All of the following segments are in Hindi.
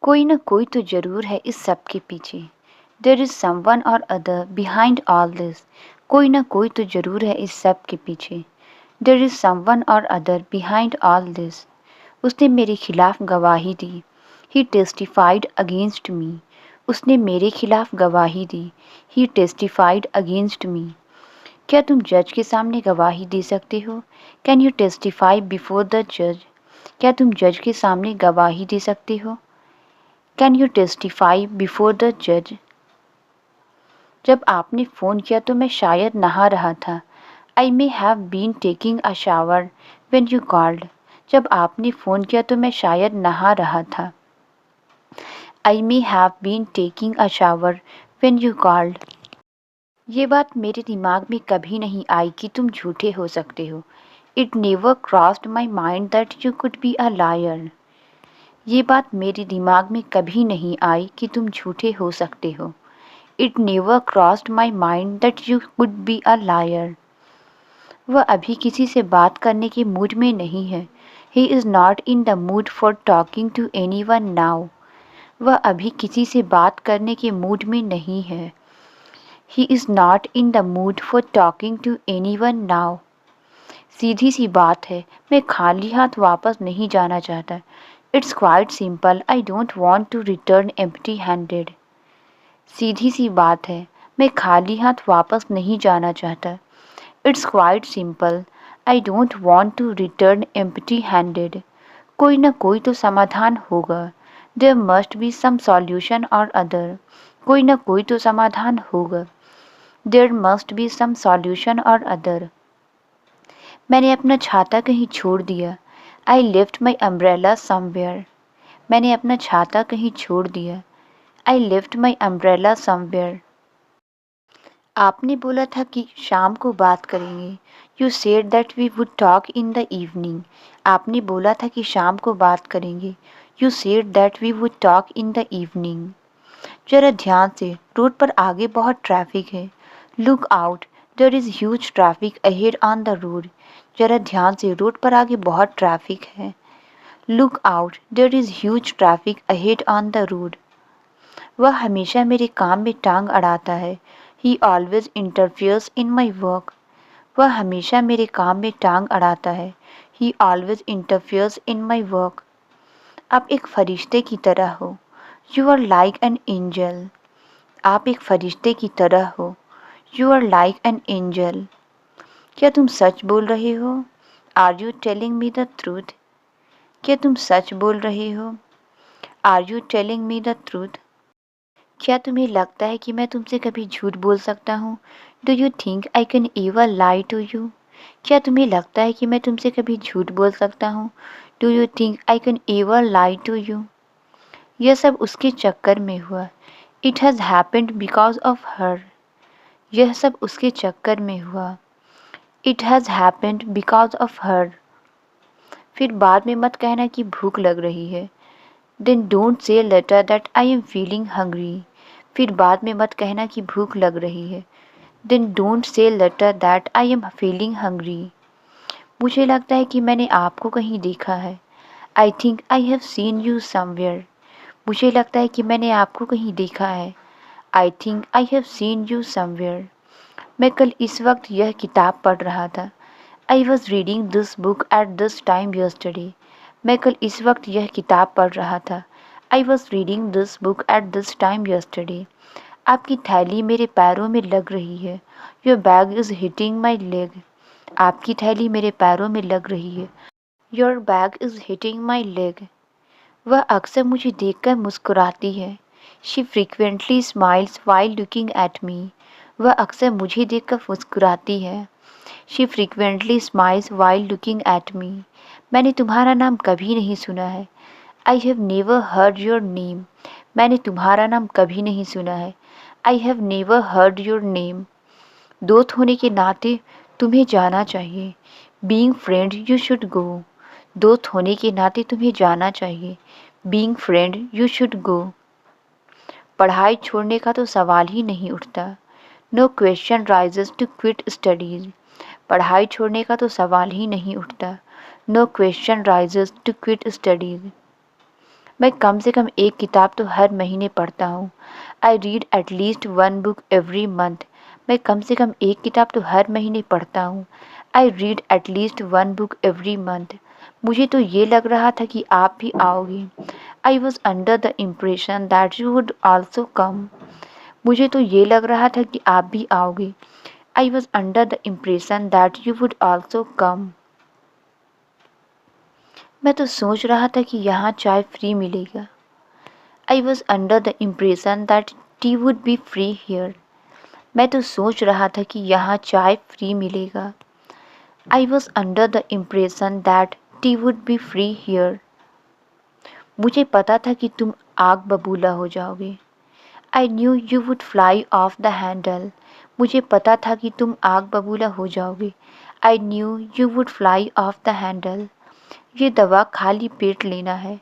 कोई ना कोई तो ज़रूर है इस सब के पीछे। देयर इज़ समवन और अदर बिहाइंड ऑल दिस। कोई ना कोई तो ज़रूर है इस सब के पीछे। देयर इज़ समवन और अदर बिहाइंड ऑल दिस। उसने मेरे खिलाफ गवाही दी। ही टेस्टिफाइड अगेंस्ट मी। उसने मेरे खिलाफ गवाही दी। ही टेस्टिफाइड अगेंस्ट मी। क्या तुम जज के सामने गवाही दे सकते हो? Can you testify before the जज? क्या तुम जज के सामने गवाही दे सकते हो? Can you testify before the जज? जब आपने फ़ोन किया तो मैं शायद नहा रहा था। I may have been taking a shower when you called. जब आपने फ़ोन किया तो मैं शायद नहा रहा था। I may have been taking a shower when you called. ये बात मेरे दिमाग में कभी नहीं आई कि तुम झूठे हो सकते हो। It never crossed my mind that you could be a liar. ये बात मेरे दिमाग में कभी नहीं आई कि तुम झूठे हो सकते हो। It never crossed my mind that you could be a liar. वह अभी किसी से बात करने के मूड में नहीं है। He is not in the mood for talking to anyone now. वह अभी किसी से बात करने के मूड में नहीं है। He is not in the mood for talking to anyone now. सीधी सी बात है, मैं खाली हाथ वापस नहीं जाना चाहता। It's quite simple, I don't want to return empty handed. सीधी सी बात है, मैं खाली हाथ वापस नहीं जाना चाहता। It's quite simple, I don't want to return empty handed. कोई ना कोई तो समाधान होगा। There must be some solution और अदर। कोई ना कोई तो समाधान होगा। There must be some solution और अदर। मैंने अपना छाता कहीं छोड़ दिया। I left my umbrella somewhere. मैंने अपना छाता कहीं छोड़ दिया। I left my umbrella somewhere. आपने बोला था कि शाम को बात करेंगे। You said that we would talk in the evening. आपने बोला था कि शाम को बात करेंगे। You said that we would talk in the evening. जरा ध्यान से, रोड पर आगे बहुत ट्रैफिक है। Look out, there is huge traffic ahead on the road. जरा ध्यान से, रोड पर आगे बहुत ट्रैफिक है। Look out, there is huge traffic ahead on the road. वह हमेशा मेरे काम में टांग अड़ाता है। He always interferes in my work. वह हमेशा मेरे काम में टांग अड़ाता है। He always interferes in my work. आप एक फरिश्ते की तरह हो। You are like an angel. आप एक फरिश्ते की तरह हो। You are like an angel. क्या तुम सच बोल रहे हो? Are you telling me the truth? क्या तुम सच बोल रहे हो? Are you telling me the truth? क्या तुम्हें लगता है कि मैं तुमसे कभी झूठ बोल सकता हूँ? Do you think I can ever lie to you? क्या तुम्हें लगता है कि मैं तुमसे कभी झूठ बोल सकता हूँ? Do you think I can ever lie to you? यह सब उसके चक्कर में हुआ। It has happened because of her. यह सब उसके चक्कर में हुआ। It has happened because of her. फिर बाद में मत कहना कि भूख लग रही है। Then don't say later that I am feeling hungry. फिर बाद में मत कहना कि भूख लग रही है। Then don't say later that I am feeling hungry. मुझे लगता है कि मैंने आपको कहीं देखा है। I think I have seen you somewhere. मुझे लगता है कि मैंने आपको कहीं देखा है। I think I have seen you somewhere. मैं कल इस वक्त यह किताब पढ़ रहा था। I was reading this book at this time yesterday. मैं कल इस वक्त यह किताब पढ़ रहा था। I was reading this book at this time yesterday. आपकी थैली मेरे पैरों में लग रही है। Your bag is hitting my leg. आपकी थैली मेरे पैरों में लग रही है। Your bag is hitting my leg. वह अक्सर मुझे देखकर मुस्कुराती है। She frequently smiles while looking at me. वह अक्सर मुझे देखकर मुस्कुराती है। She frequently smiles while looking at me. मैंने तुम्हारा नाम कभी नहीं सुना है। I have never heard your name. मैंने तुम्हारा नाम कभी नहीं सुना है। I have never heard your name. दोस्त होने के नाते तुम्हें जाना चाहिए। Being friend you should go. दोस्त होने के नाते तुम्हें जाना चाहिए। Being friend you should go. पढ़ाई छोड़ने का तो सवाल ही नहीं उठता। No question rises to quit studies. पढ़ाई छोड़ने का तो सवाल ही नहीं उठता। No question rises to quit studies. मैं कम से कम एक किताब तो हर महीने पढ़ता हूँ। I read at least one book every month. मैं कम से कम एक किताब तो हर महीने पढ़ता हूँ। I read at least one book every month. मुझे तो ये लग रहा था कि आप भी आओगे। आई was under the impression that you would also come. मुझे तो ये लग रहा था कि आप भी आओगे। आई was under the impression that you would also come. मैं तो सोच रहा था कि यहाँ चाय फ्री मिलेगा। I was under the impression that tea would be free here. मैं तो सोच रहा था कि यहाँ चाय फ्री मिलेगा। I was under the impression that tea would be free here. मुझे पता था कि तुम आग बबूला हो जाओगे। I knew you would fly off the handle. मुझे पता था कि तुम आग बबूला हो जाओगे। I knew you would fly off the handle. ये दवा खाली पेट लेना है।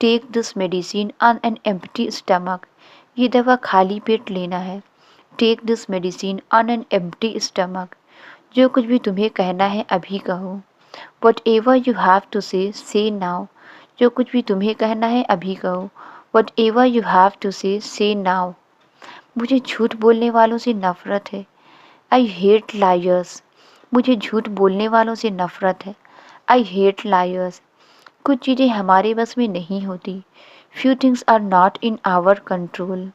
Take this medicine on an empty stomach. ये दवा खाली पेट लेना है। Take this medicine on an empty stomach. जो कुछ भी तुम्हें कहना है अभी कहो। Whatever you have to say now. जो कुछ भी तुम्हें कहना है अभी कहो। Whatever you have to say now. मुझे झूठ बोलने वालों से नफ़रत है। I hate liars. मुझे झूठ बोलने वालों से नफ़रत है। I hate liars. कुछ चीज़ें हमारे बस में नहीं होती। Few things are not in our control.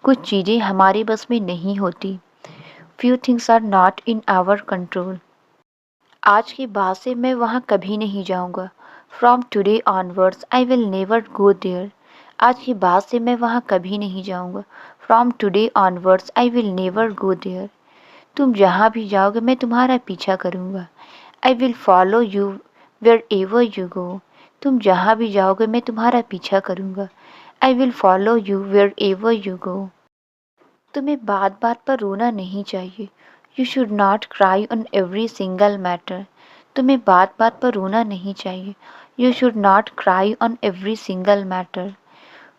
कुछ चीज़ें हमारे बस में नहीं होती। Few things are not in our control. आज के बाद से मैं वहाँ कभी नहीं जाऊँगा। From today onwards I will never go there. आज के बाद से मैं वहाँ कभी नहीं जाऊँगा। From today onwards I will never go there. तुम जहाँ भी जाओगे मैं तुम्हारा पीछा करूँगा। I will follow you wherever you go. तुम जहाँ भी जाओगे मैं तुम्हारा पीछा करूँगा। I will follow you wherever you go. तुम्हें बात बात पर रोना नहीं चाहिए। You should not cry on every single matter. तुम्हें बात बात पर रोना नहीं चाहिए। You should not cry on every single matter.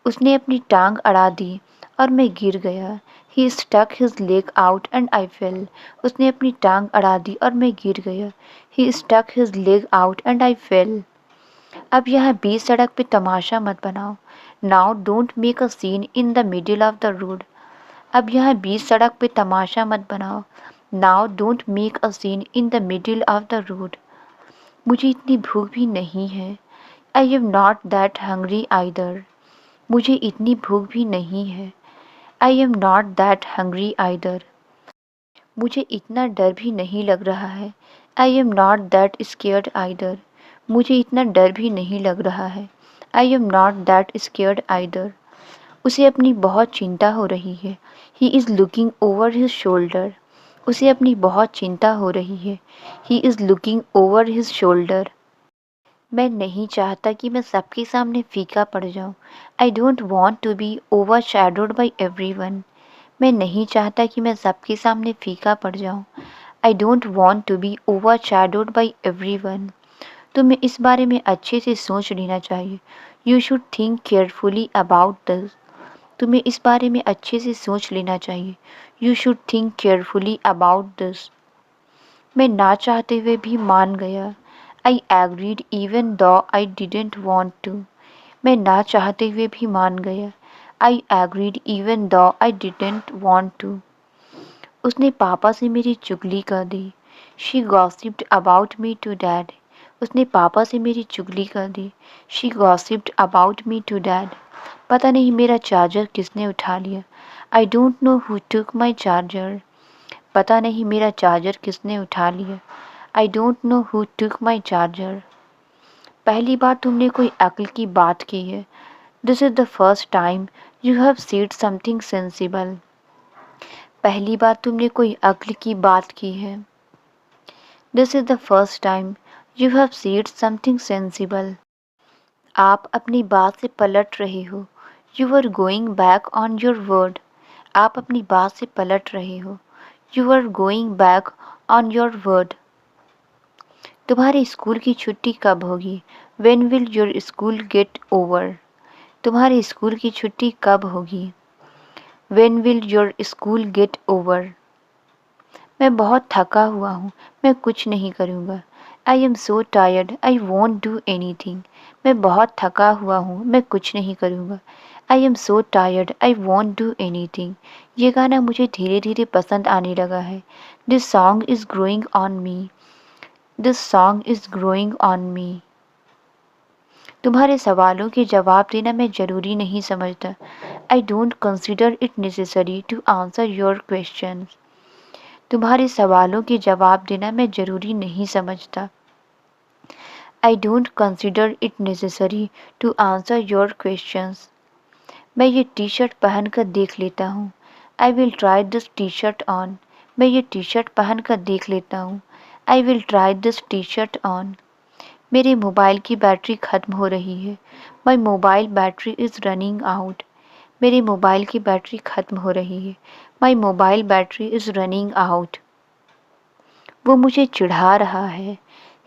उसने अपनी टांग अड़ा दी और मैं गिर गया। He stuck his leg out and I fell. उसने अपनी टांग अड़ा दी और मैं गिर गया। He stuck his leg out and I fail. अब यहाँ बीच सड़क पे तमाशा मत बनाओ। Now don't make a seen in the middle of the road. अब यहाँ बीच सड़क पे तमाशा मत बनाओ। Now don't make a seen in the middle of the road. मुझे इतनी भूख भी नहीं है। आई am not that hungry either. मुझे इतनी भूख भी नहीं है। आई am not that hungry either. मुझे इतना डर भी नहीं लग रहा है। आई am not that scared either. मुझे इतना डर भी नहीं लग रहा है। आई am not that scared either. उसे अपनी बहुत चिंता हो रही है। He is looking over his shoulder. उसे अपनी बहुत चिंता हो रही है। He is looking over his shoulder. मैं नहीं चाहता कि मैं सबके सामने फीका पड़ जाऊं। I don't want to be overshadowed by everyone. मैं नहीं चाहता कि मैं सबके सामने फीका पड़ जाऊं। I don't want to be overshadowed by everyone. तुम्हें इस बारे में अच्छे से सोच लेना चाहिए। You should think carefully about this. तुम्हें इस बारे में अच्छे से सोच लेना चाहिए। You should think carefully about this. मैं ना चाहते हुए भी मान गया। I agreed even though I didn't want to. मैं ना चाहते हुए भी मान गया। I agreed even though I didn't want to. उसने पापा से मेरी चुगली कर दी। She gossiped about me to dad. उसने पापा से मेरी चुगली कर दी। She gossiped about me to dad. पता नहीं मेरा चार्जर किसने उठा लिया। I don't know who took my charger. पता नहीं मेरा चार्जर किसने उठा लिया। I don't know who took my charger. पहली बार तुमने कोई अक्ल की बात की है। This is the first time you have said something sensible. पहली बार तुमने कोई अक्ल की बात की है। This is the first time you have said something sensible. आप अपनी बात से पलट रहे हो। You are going back on your word. आप अपनी बात से पलट रहे हो। You are going back on your word. तुम्हारे स्कूल की छुट्टी कब होगी। When will your school get over. तुम्हारे स्कूल की छुट्टी कब होगी। When will your school get over. मैं बहुत थका हुआ हूँ। मैं कुछ नहीं करूँगा। I am so tired I want do any thing. मैं बहुत थका हुआ हूँ, मैं कुछ नहीं करूँगा। I am so tired, I want do anything. ये गाना मुझे धीरे धीरे पसंद आने लगा है। This song is growing on me. This song is growing on me. तुम्हारे सवालों के जवाब देना मैं ज़रूरी नहीं समझता। I don't consider it necessary to answer your question. तुम्हारे सवालों के जवाब देना मैं ज़रूरी नहीं समझता। I don't consider it necessary to answer your questions. मैं ये टी शर्ट पहन कर देख लेता हूँ। I will try this T shirt on. मैं ये टी शर्ट पहन कर देख लेता हूँ। I will try this T shirt on. मेरे मोबाइल की बैटरी ख़त्म हो रही है। My mobile battery is running out. मेरे मोबाइल की बैटरी ख़त्म हो रही है। My mobile battery is running out. वो मुझे चिढ़ा रहा है।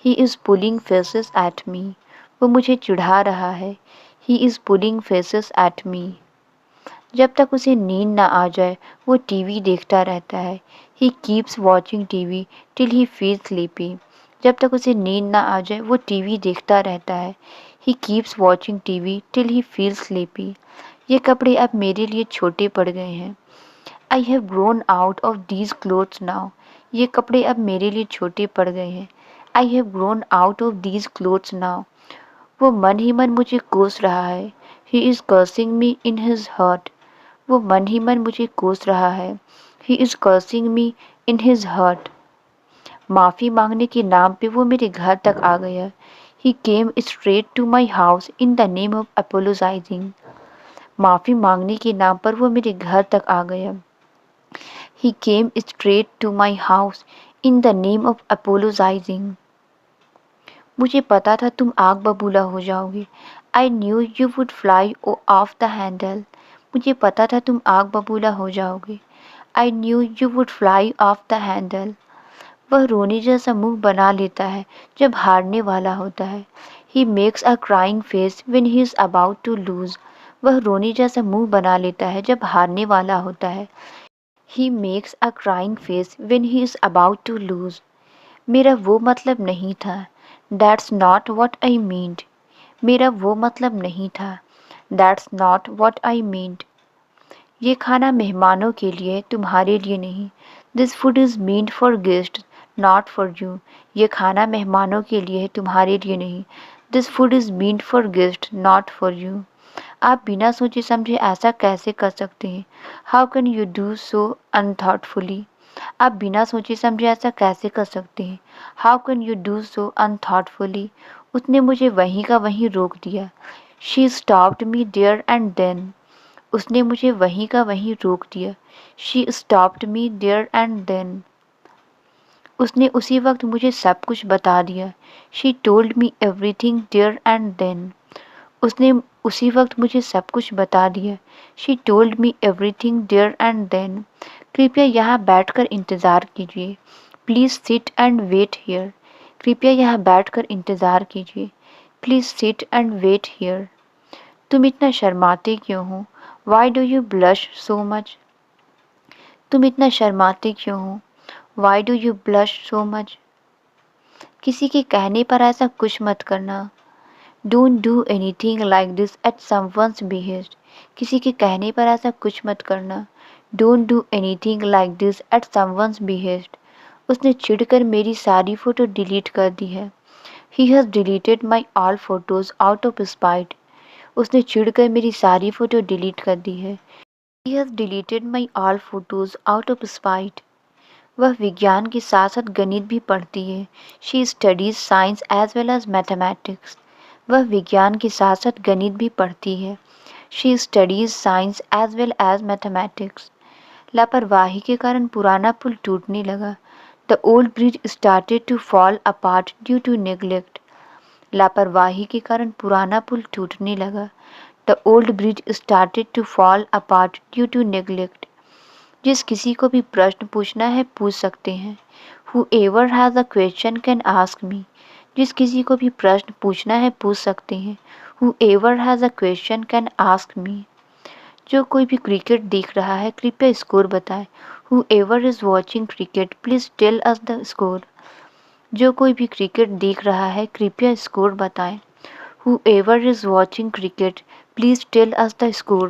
He is pulling faces at me. वो मुझे चिढ़ा रहा है। He is pulling faces at me. जब तक उसे नींद ना आ जाए वो टीवी देखता रहता है। He keeps watching TV till he feel sleepy. जब तक उसे नींद ना आ जाए वो टीवी देखता रहता है। He keeps watching TV till he feel sleepy. ये कपड़े अब मेरे लिए छोटे पड़ गए हैं। I have grown out of these clothes now. ये कपड़े अब मेरे लिए छोटे पड़ गए हैं। I have grown out of these clothes now. वो मन ही मन मुझे कोस रहा है। He is cursing me in his heart. वो मन ही मन मुझे कोस रहा है। He is cursing me in his heart. माफ़ी मांगने के नाम पे वो मेरे घर तक आ गया। He came straight to my house in the name of apologising. माफ़ी मांगने के नाम पर वो मेरे घर तक आ गया। He came straight to my house in the name of apologizing. मुझे पता था तुम आग बबूला हो जाओगे। I knew you would fly off the handle. मुझे पता था तुम आग बबूला हो जाओगे। I knew you would fly off the handle. वह रोने जैसा मुंह बना लेता है जब हारने वाला होता है। He makes a crying face when he is about to lose. वह रोने जैसा मुंह बना लेता है जब हारने वाला होता है। He makes a crying face when he is about to lose. मेरा वो मतलब नहीं था। That's not what I meant. मेरा वो मतलब नहीं था। That's not what I meant. ये खाना मेहमानों के लिए, तुम्हारे लिए नहीं। This food is meant for guests, not for you. ये खाना मेहमानों के लिए है, तुम्हारे लिए नहीं। This food is meant for guests, not for you. आप बिना सोचे समझे ऐसा कैसे कर सकते हैं? How can you do so unthoughtfully? आप बिना सोचे समझे ऐसा कैसे कर सकते हैं? How can you do so unthoughtfully? उसने मुझे वहीं का वहीं रोक दिया। She stopped me there and then. उसने मुझे वहीं का वहीं रोक दिया। She stopped me there and then. उसने उसी वक्त मुझे सब कुछ बता दिया। She told me everything there and then. उसने उसी वक्त मुझे सब कुछ बता दिया। She told me everything there and then. कृपया यहाँ बैठकर इंतज़ार कीजिए। Please sit and wait here. कृपया यहाँ बैठकर इंतज़ार कीजिए। Please sit and wait here. तुम इतना शर्माते क्यों हो? Why do you blush so much? तुम इतना शर्माते क्यों हो? Why do you blush so much? किसी के कहने पर ऐसा कुछ मत करना। Don't do anything like this at someone's behest. किसी के कहने पर ऐसा कुछ मत करना। Don't do anything like this at someone's behest. उसने चिढ़कर मेरी सारी फ़ोटो डिलीट कर दी है। He has deleted my all photos out of spite. उसने चिढ़कर मेरी सारी फ़ोटो डिलीट कर दी है। He has deleted my all photos out of spite. वह विज्ञान के साथ साथ गणित भी पढ़ती है। She studies science as well as mathematics. वह विज्ञान के साथ साथ गणित भी पढ़ती है। She studies science as well as mathematics. लापरवाही के कारण पुराना पुल टूटने लगा। The old bridge started to fall apart due to neglect. लापरवाही के कारण पुराना पुल टूटने लगा। The old bridge started to fall apart due to neglect. जिस किसी को भी प्रश्न पूछना है पूछ सकते हैं। Whoever has a question can ask me. जिस किसी को भी प्रश्न पूछना है पूछ सकते हैं। Whoever has a question can ask me. जो कोई भी क्रिकेट देख रहा है कृपया स्कोर बताएं। Whoever is watching cricket please tell us the score. जो कोई भी क्रिकेट देख रहा है कृपया स्कोर बताएं। Whoever is watching cricket, please tell us the score.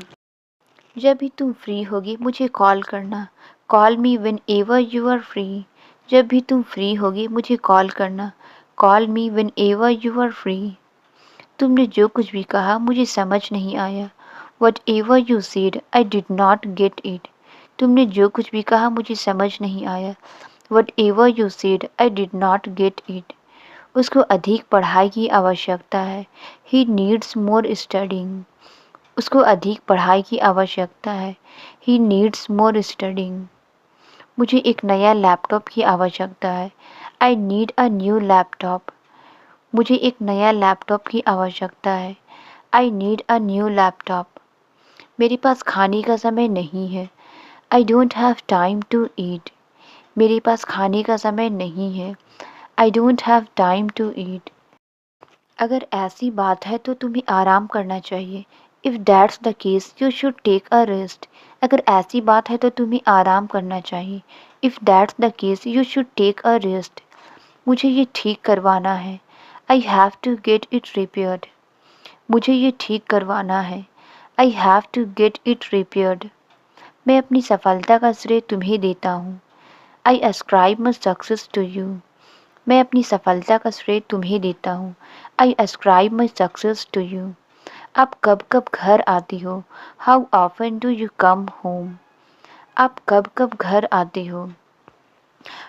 जब भी तुम फ्री होगी मुझे कॉल करना. Call me whenever you are free. जब भी तुम फ्री होगी मुझे कॉल करना. Call me whenever you are free. तुमने जो कुछ भी कहा मुझे समझ नहीं आया. Whatever you said I did not get it. तुमने जो कुछ भी कहा मुझे समझ नहीं आया. Whatever you said I did not get it. उसको अधिक पढ़ाई की आवश्यकता है. He needs more studying. उसको अधिक पढ़ाई की आवश्यकता है. He needs more studying. मुझे एक नया लैपटॉप की आवश्यकता है. I need a new laptop. मुझे एक नया लैपटॉप की आवश्यकता है. I need a new laptop. मेरे पास खाने का समय नहीं है. I don't have time to eat. मेरे पास खाने का समय नहीं है. I don't have time to eat. अगर ऐसी बात है तो तुम्हें आराम करना चाहिए. If that's the case you should take a rest. अगर ऐसी बात है तो तुम्हें आराम करना चाहिए. If that's the case you should take a rest. मुझे ये ठीक करवाना है. I have to get it repaired. मुझे ये ठीक करवाना है. I have to get it repaired. मैं अपनी सफलता का श्रेय तुम्हें देता हूँ. आई ascribe my success to you. मैं अपनी सफलता का श्रेय तुम्हें देता हूँ. आई ascribe my success to you. आप कब कब घर आती हो. How often do you come home. आप कब कब घर आते हो.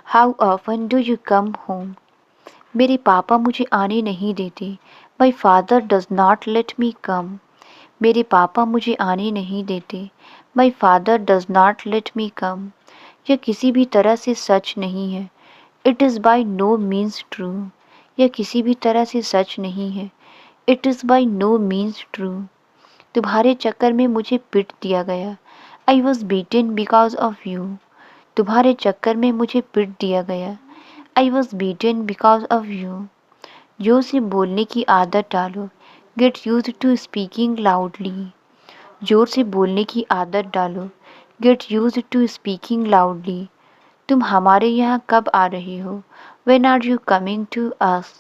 How often do you come home. मेरे पापा मुझे आने नहीं देते. My father does not let me come. मेरे पापा मुझे आने नहीं देते. My father does not let me come. यह किसी भी तरह से सच नहीं है. It is by no means true. यह किसी भी तरह से सच नहीं है. It is by no means true. तुम्हारे चक्कर में मुझे पीट दिया गया. I was beaten because of you. तुम्हारे चक्कर में मुझे पीट दिया गया. I was beaten because of you. जोर से बोलने की आदत डालो. Get use to speaking loudly. जोर से बोलने की आदत डालो. Get use to speaking loudly. तुम हमारे यहाँ कब आ रहे हो. When are you coming to us.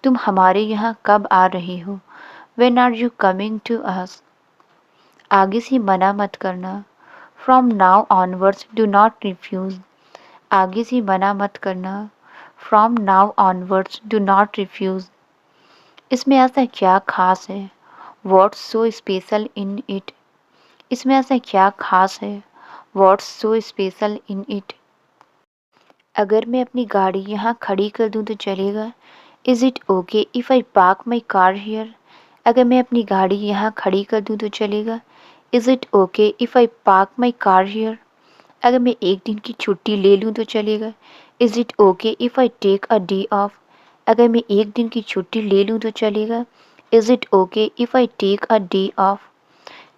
तुम हमारे यहाँ कब आ रहे हो. When are you coming to us. आगे से मना मत करना. From now onwards do not refuse. आगे से मना मत करना. From now onwards do not refuse. इसमें ऐसा क्या खास है. What's so special in it. इसमें ऐसा क्या खास है. What's so special in it. अगर मैं अपनी गाड़ी यहाँ खड़ी कर दूँ तो चलेगा. Is it okay if I park my car here. अगर मैं अपनी गाड़ी यहाँ खड़ी कर दूँ तो चलेगा. Is it okay if I park my car here. अगर मैं एक दिन की छुट्टी ले लूँ तो चलेगा. Is it okay if I take a day off. अगर मैं एक दिन की छुट्टी ले लूँ तो चलेगा. Is it okay if I take a day off.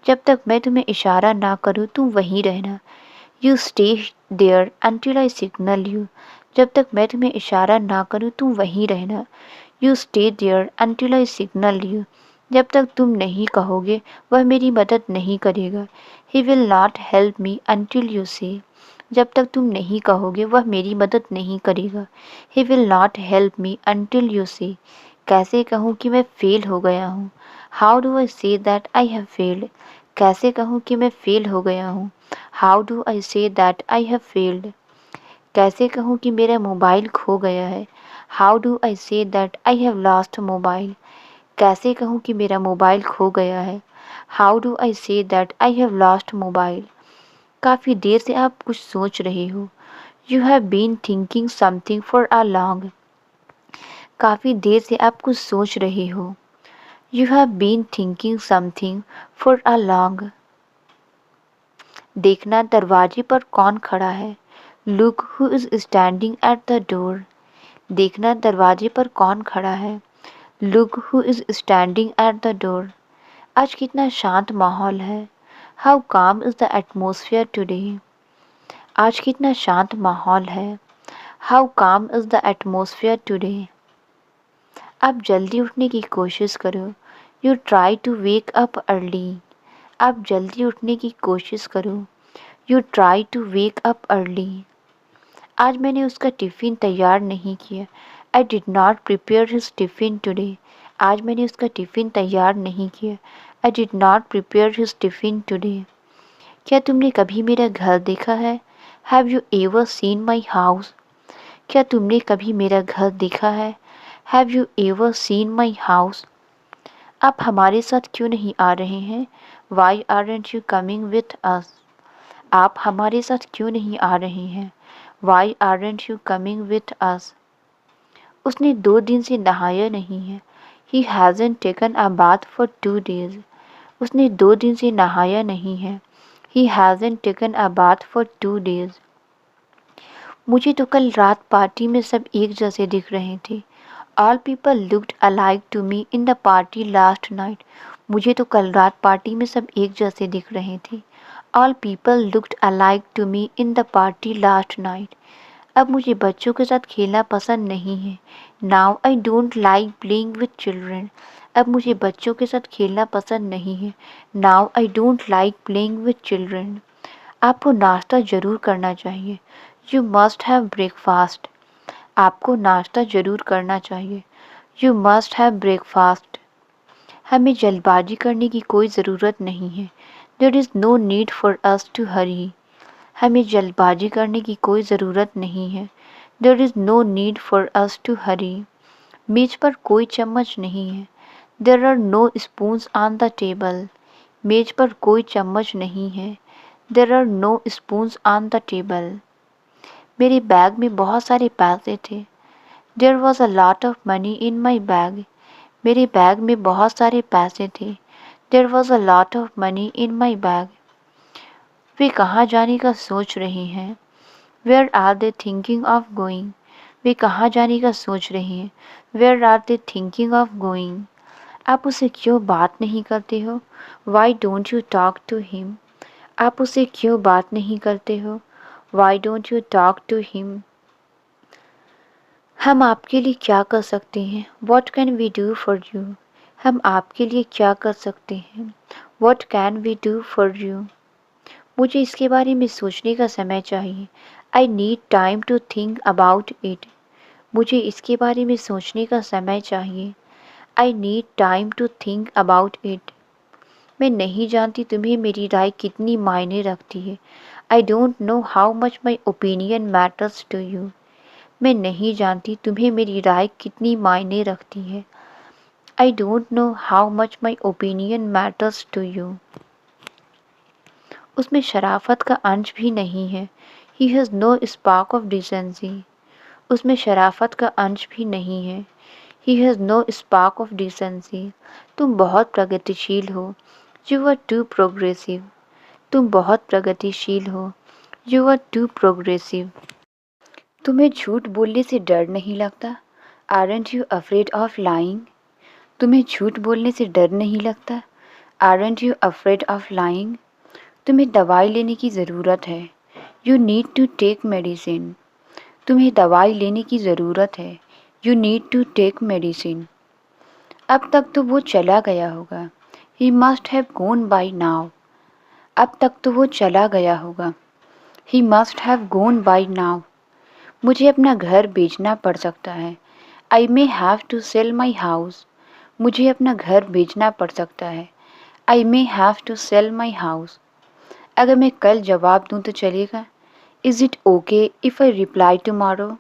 जब तक मैं तुम्हें इशारा ना करूँ तुम वहीं रहना. You stay there until I signal you. जब तक मैं तुम्हें इशारा ना करूँ तुम वहीं रहना. You stay there until I signal you. जब तक तुम नहीं कहोगे वह मेरी मदद नहीं करेगा. He will not help me until you से. जब तक तुम नहीं कहोगे वह मेरी मदद नहीं करेगा. He will not help me until you से. कैसे कहूँ कि मैं फेल हो गया हूँ. How do I say that I have failed. कैसे कहूँ कि मैं फेल हो गया हूँ. How do I say that I have failed. कैसे कहूँ कि मेरा मोबाइल खो गया है. How do I say that I have lost mobile. कैसे कहूँ कि मेरा मोबाइल खो गया है. How do I say that I have lost mobile. काफ़ी देर से आप कुछ सोच रहे हो. You have been thinking something for a long. काफ़ी देर से आप कुछ सोच रहे हो. You have been thinking something for a long. देखना दरवाजे पर कौन खड़ा है. Look who is standing at the door. देखना दरवाजे पर कौन खड़ा है. Look who is standing at the door. आज कितना शांत माहौल है. हाउ काम इज़ द एटमोसफियर टुडे. आज कितना शांत माहौल है. हाउ काम इज़ द एटमोसफियर टुडे. आप जल्दी उठने की कोशिश करो. You try to wake up early. आप जल्दी उठने की कोशिश करो. You try to wake up early. आज मैंने उसका टिफ़िन तैयार नहीं किया. I did not prepare his tiffin today. आज मैंने उसका टिफ़िन तैयार नहीं किया। I did not prepare his tiffin today. क्या तुमने कभी मेरा घर देखा है? Have you ever seen my house? क्या तुमने कभी मेरा घर देखा है? Have you ever seen my house? आप हमारे साथ क्यों नहीं आ रहे हैं? Why aren't you coming with us? आप हमारे साथ क्यों नहीं आ रहे हैं? Why aren't you coming with us? उसने 2 दिन से नहाया नहीं है। He hasn't taken a bath for 2 days. उसने 2 दिन से नहाया नहीं है। He hasn't taken a bath for 2 days. मुझे तो कल रात पार्टी में सब एक जैसे दिख रहे थे। All people looked alike to me in the party last night. मुझे तो कल रात पार्टी में सब एक जैसे दिख रहे थे। All people looked alike to me in the party last night. अब मुझे बच्चों के साथ खेलना पसंद नहीं है। Now I don't like playing with children. अब मुझे बच्चों के साथ खेलना पसंद नहीं है। Now I don't like playing with children. आपको नाश्ता ज़रूर करना चाहिए। You must have breakfast. आपको नाश्ता ज़रूर करना चाहिए। You must have breakfast. हमें जल्दबाजी करने की कोई ज़रूरत नहीं है। There is no need for us to hurry. हमें जल्दबाजी करने की कोई ज़रूरत नहीं है। There is no need for us to hurry. मेज़ पर कोई चम्मच नहीं है। There are no spoons on the table. मेज़ पर कोई चम्मच नहीं है। There are no spoons on the table. मेरे बैग में बहुत सारे पैसे थे। There was a lot of money in my bag. मेरे बैग में बहुत सारे पैसे थे। There was a lot of money in my bag. वे कहाँ जाने का सोच रहे हैं? Where are they thinking of going? वे कहाँ जाने का सोच रहे हैं? Where are they thinking of going? आप उससे क्यों बात नहीं करते हो? Why don't you talk to him? आप उससे क्यों बात नहीं करते हो? Why don't you talk to him? हम आपके लिए क्या कर सकते हैं? What can we do for you? हम आपके लिए क्या कर सकते हैं? What can we do for you? मुझे इसके बारे में सोचने का समय चाहिए। I need time to think about it. मुझे इसके बारे में सोचने का समय चाहिए। I need time to think about it. मैं नहीं जानती तुम्हें मेरी राय कितनी मायने रखती है। I don't know how much my opinion matters to you. मैं नहीं जानती तुम्हें मेरी राय कितनी मायने रखती है। I don't know how much my opinion matters to you. उसमें शराफत का अंश भी नहीं है। He has no spark of decency. उसमें शराफत का अंश भी नहीं है। He has no spark of decency. तुम बहुत प्रगतिशील हो। You are too progressive. तुम बहुत प्रगतिशील हो। You are too progressive. तुम्हें झूठ बोलने से डर नहीं लगता? Aren't you afraid of lying? तुम्हें झूठ बोलने से डर नहीं लगता? Aren't you afraid of lying? तुम्हें दवाई लेने की ज़रूरत है। You need to take medicine. तुम्हें दवाई लेने की ज़रूरत है। You need to take medicine. अब तक तो वो चला गया होगा। He must have gone by now. अब तक तो वो चला गया होगा। He must have gone by now. मुझे अपना घर बेचना पड़ सकता है। I may have to sell my house. मुझे अपना घर बेचना पड़ सकता है। I may have to sell my house. अगर मैं कल जवाब दूँ तो चलेगा? Is it okay if I reply tomorrow?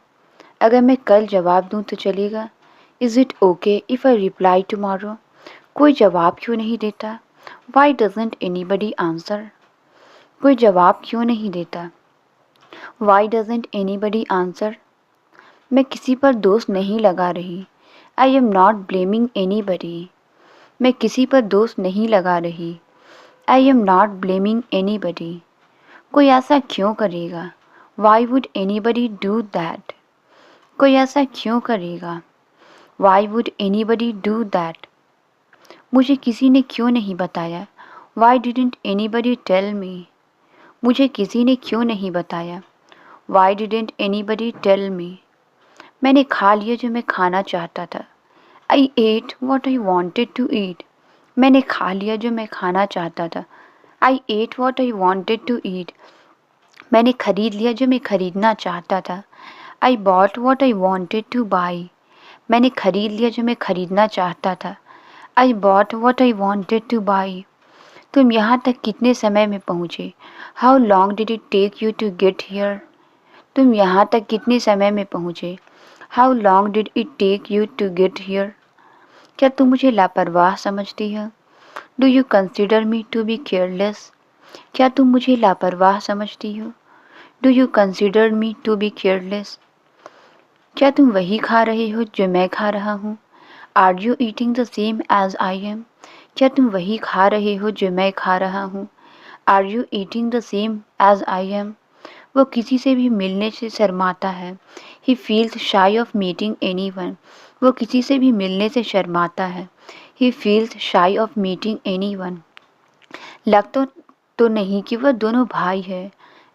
अगर मैं कल जवाब दूँ तो चलेगा? Is it okay if I reply tomorrow? कोई जवाब क्यों नहीं देता? Why doesn't anybody answer? कोई जवाब क्यों नहीं देता? Why doesn't anybody answer? मैं किसी पर दोष नहीं लगा रही। I am not blaming anybody. मैं किसी पर दोष नहीं लगा रही। I am not blaming anybody. कोई ऐसा क्यों करेगा? Why would anybody do that? कोई ऐसा क्यों करेगा? Why would anybody do that? मुझे किसी ने क्यों नहीं बताया? Why didn't anybody tell me? मुझे किसी ने क्यों नहीं बताया? Why didn't anybody tell me? मैंने खा लिया जो मैं खाना चाहता था। I ate what I wanted to eat. मैंने खा लिया जो मैं खाना चाहता था। I ate what I wanted to eat. मैंने खरीद लिया जो मैं खरीदना चाहता था। I bought what I wanted to buy. मैंने खरीद लिया जो मैं खरीदना चाहता था। I bought what I wanted to buy. तुम यहाँ तक कितने समय में पहुँचे? How long did it take you to get here. तुम यहाँ तक कितने समय में पहुँचे? How long did it take you to get here. क्या तुम मुझे लापरवाह समझती हो? Do you consider me to be careless. क्या तुम मुझे लापरवाह समझती हो? Do you consider me to be careless. क्या तुम वही खा रहे हो जो मैं खा रहा हूँ? Are you eating the same as I am. क्या तुम वही खा रहे हो जो मैं खा रहा हूँ? Are you eating the same as I am. वो किसी से भी मिलने से शर्माता है। He feels shy of meeting anyone. वो किसी से भी मिलने से शर्माता है। He feels shy of meeting anyone. लगता तो नहीं कि वह दोनों भाई है।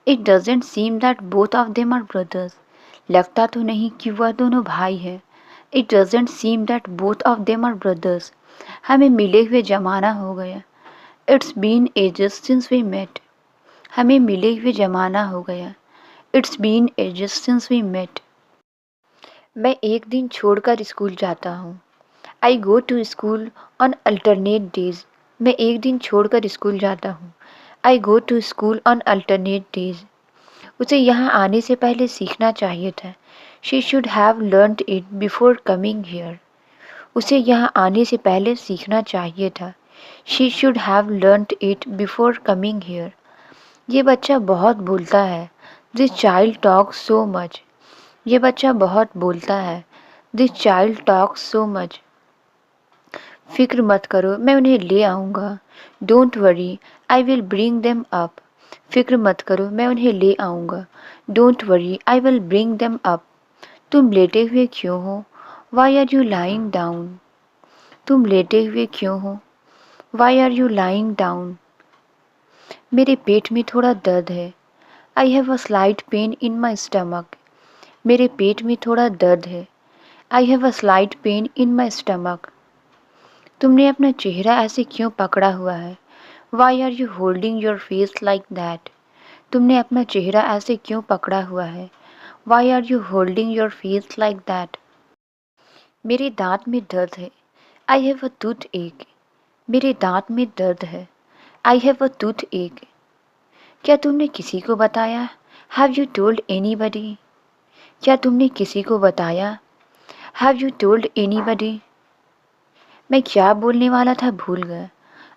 It doesn't seem that both of them are brothers. लगता तो नहीं कि वह दोनों भाई है। It doesn't seem that both of them are brothers. हमें मिले हुए जमाना हो गया। It's been ages since we met. हमें मिले हुए जमाना हो गया। It's been ages since we met. मैं एक दिन छोड़कर स्कूल जाता हूँ। I go to school on alternate days. मैं एक दिन छोड़कर स्कूल जाता हूँ। I go to school on alternate days. उसे यहाँ आने से पहले सीखना चाहिए था। She should have learned it before coming here. उसे यहाँ आने से पहले सीखना चाहिए था। She should have learned it before coming here. ये बच्चा बहुत बोलता है। This child talks so much. ये बच्चा बहुत बोलता है। This child talks so much. फिक्र मत करो, मैं उन्हें ले आऊँगा। Don't worry, I will bring them up. फिक्र मत करो, मैं उन्हें ले आऊँगा। Don't worry, I will bring them up. तुम लेटे हुए क्यों हो? Why are you lying down. तुम लेटे हुए क्यों हो? Why are you lying down. मेरे पेट में थोड़ा दर्द है। I have a slight pain in my stomach. मेरे पेट में थोड़ा दर्द है। I have a slight pain in my stomach. तुमने अपना चेहरा ऐसे क्यों पकड़ा हुआ है? Why are you holding your face like that. तुमने अपना चेहरा ऐसे क्यों पकड़ा हुआ है? Why are you holding your face like that. मेरे दांत में दर्द है। आई हैव अ टूथ एक। मेरे दांत में दर्द है। आई हैव अ टूथ एक। क्या तुमने किसी को बताया? Have you told anybody. क्या तुमने किसी को बताया? Have you told anybody. मैं क्या बोलने वाला था भूल गया।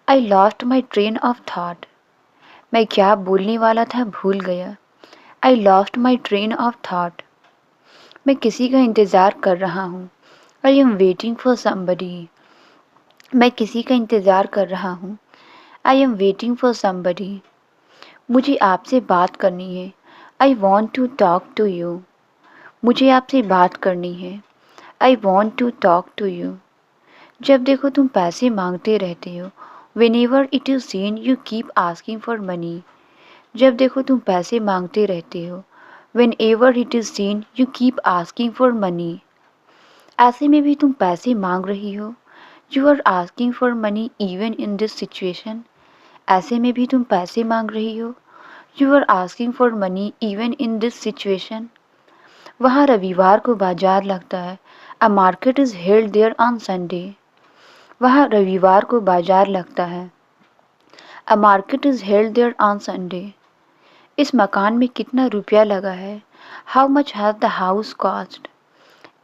I lost my train of thought. मैं क्या बोलने वाला था भूल गया। I lost my train of thought. मैं किसी का इंतज़ार कर रहा हूँ। I am waiting for somebody. मैं किसी का इंतज़ार कर रहा हूँ। I am waiting for somebody. मुझे आपसे बात करनी है। I want to talk to you. मुझे आपसे बात करनी है। I want to talk to you. जब देखो तुम पैसे मांगते रहते हो। Whenever it is seen you keep asking for money। जब देखो तुम पैसे मांगते रहते हो। Whenever it is seen you keep asking for money। ऐसे में भी तुम पैसे मांग रही हो। You are asking for money even in this situation। ऐसे में भी तुम पैसे मांग रही हो। You are asking for money even in this situation। वहाँ रविवार को बाजार लगता है। A market is held there on Sunday। वहाँ रविवार को बाजार लगता है। A market is held there on Sunday। इस मकान में कितना रुपया लगा है? How much has the house cost?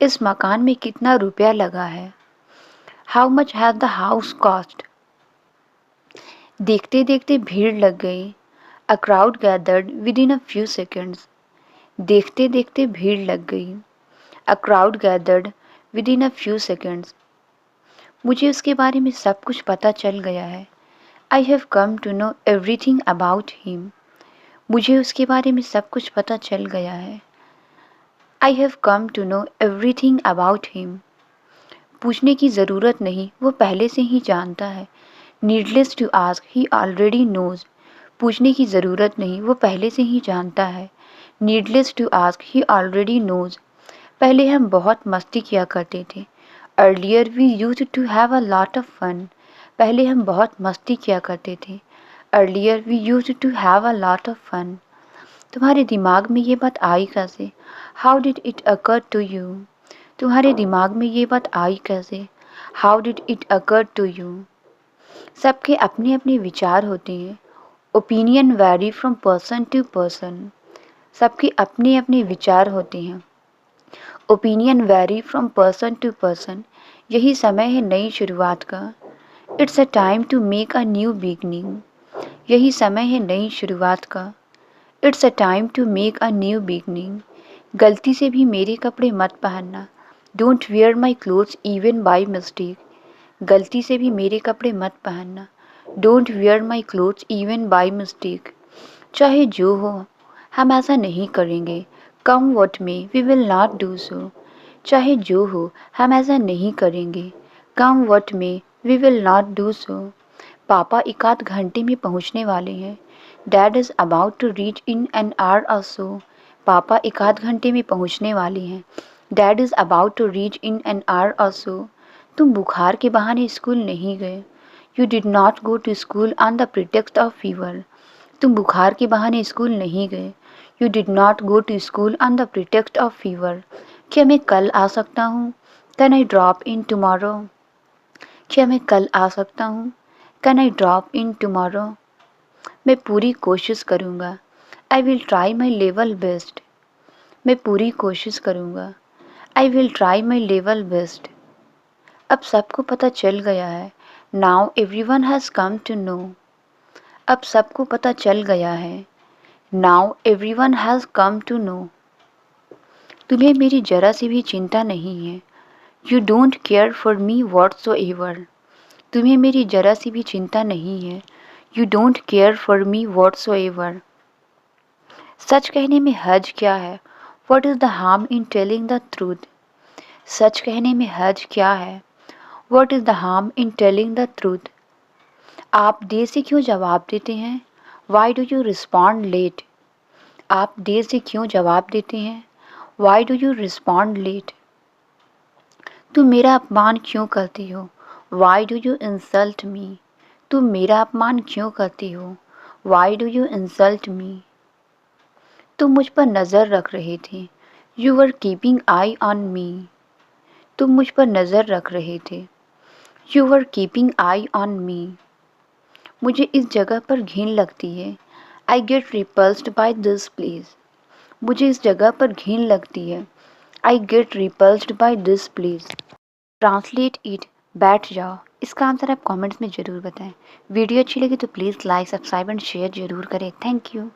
इस मकान में कितना रुपया लगा है? How much has the house cost? देखते देखते भीड़ लग गई। A crowd gathered within a few seconds। देखते देखते भीड़ लग गई। A crowd gathered within a few seconds। मुझे उसके बारे में सब कुछ पता चल गया है। I have come to know everything about him। मुझे उसके बारे में सब कुछ पता चल गया है। I have come to know everything about him। पूछने की ज़रूरत नहीं, वो पहले से ही जानता है। Needless to ask, he already knows। पूछने की ज़रूरत नहीं, वो पहले से ही जानता है। Needless to ask, he already knows। पहले हम बहुत मस्ती किया करते थे। Earlier we used to have a lot of fun। पहले हम बहुत मस्ती किया करते थे। Earlier we used to have a lot of fun। तुम्हारे दिमाग में ये बात आई कैसे? How did it occur to you? तुम्हारे दिमाग में ये बात आई कैसे? How did it occur to you? सबके अपने अपने विचार होते हैं। Opinion vary from person to person. सबके अपने अपने विचार होते हैं। Opinion vary from person to person. यही समय है नई शुरुआत का। It's a time to make a new beginning. यही समय है नई शुरुआत का। It's a time to make a new beginning. गलती से भी मेरे कपड़े मत पहनना। Don't wear my clothes even by mistake. गलती से भी मेरे कपड़े मत पहनना। Don't wear my clothes even by mistake. चाहे जो हो, हम ऐसा नहीं करेंगे। Come what may we will not do so. चाहे जो हो, हम ऐसा नहीं करेंगे। Come what may we will not do so. पापा एक आध घंटे में पहुंचने वाले हैं। Dad is about to reach in an hour or so. पापा एक आध घंटे में पहुंचने वाले हैं। Dad is about to reach in an hour or so. तुम बुखार के बहाने स्कूल नहीं गए। You did not go to school on the pretext of fever. तुम बुखार के बहाने स्कूल नहीं गए। You did not go to school on the pretext of fever. क्या मैं कल आ सकता हूँ? Can I drop in tomorrow? क्या मैं कल आ सकता हूँ? Can I drop in tomorrow? मैं पूरी कोशिश करूँगा। I will try my level best. मैं पूरी कोशिश करूँगा। I will try my level best. अब सबको पता चल गया है। Now everyone has come to know. अब सबको पता चल गया है। Now everyone has come to know. तुम्हें मेरी जरा सी भी चिंता नहीं है। You don't care for me whatsoever. तुम्हें मेरी जरा सी भी चिंता नहीं है। You don't care for me whatsoever. सच कहने में हर्ज क्या है? What is the harm in telling the truth? सच कहने में हर्ज क्या है? What is the harm in telling the truth? आप देर से क्यों जवाब देते हैं? Why do you respond late? आप देर से क्यों जवाब देते हैं? Why do you respond late? तुम मेरा अपमान क्यों करती हो? Why do you insult me? तुम मेरा अपमान क्यों करती हो? Why do you insult me? तुम मुझ पर नज़र रख रहे थे। You were keeping eye on me. तुम मुझ पर नज़र रख रहे थे। You were keeping eye on me. मुझे इस जगह पर घिन लगती है। I get repulsed by this place. मुझे इस जगह पर घिन लगती है। I get repulsed by this place. Translate it. बैठ जाओ। इसका आंसर आप कमेंट्स में ज़रूर बताएं। वीडियो अच्छी लगी तो please like, subscribe and share ज़रूर करें। Thank you.